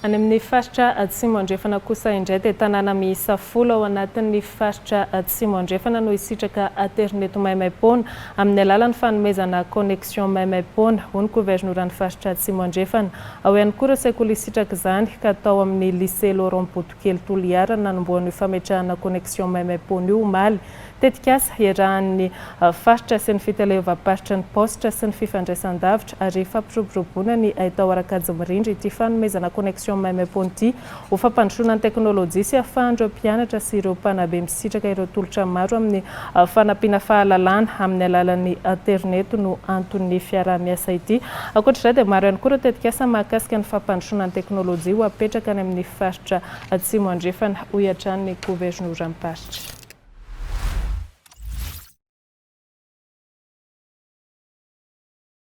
Any amin'ny faritra atsimo andrefana kosa indray dia tanàna miisa 10 ao anatin'ny faritra atsimo andrefana no isitraka internet maimaimpoana amin'ny alalan'ny fanomezana connexion maimaimpoana ho ny governoran'ny faritra atsimo andrefana. Ao ihany koa ireo sekoly isitraka izany ka tao amin'ny Lycée Laurent Botokeky Toliara nanomboan'io fametrahana connexion maimaimpoana io omaly. Tetikasa iarahan'ny faritra sy ny fitaleovam-paritra ny positra sy ny fifandraisan-davitra ary fampiroborobona ny ahitao arakajy mirindra ity fanomezana connexion maimaimpoana ity ho fampandrosoana ny teknôlôjia sy ahafahan'ireo mpianatra sy ireo mpanabe misitraka ireo tolotra maro amin'ny fanampiana fahalalana amin'ny alalan'ny internet no antony fiaraha-miasa ity. Ankoatr'izay dia maro ihany koa ireo tetikasa mahakasika ny fampandrosoana ny teknôlôjia ho apetraka any amin'ny faritra atsimo andrefana ho iatran'ny governoran'ny faritra.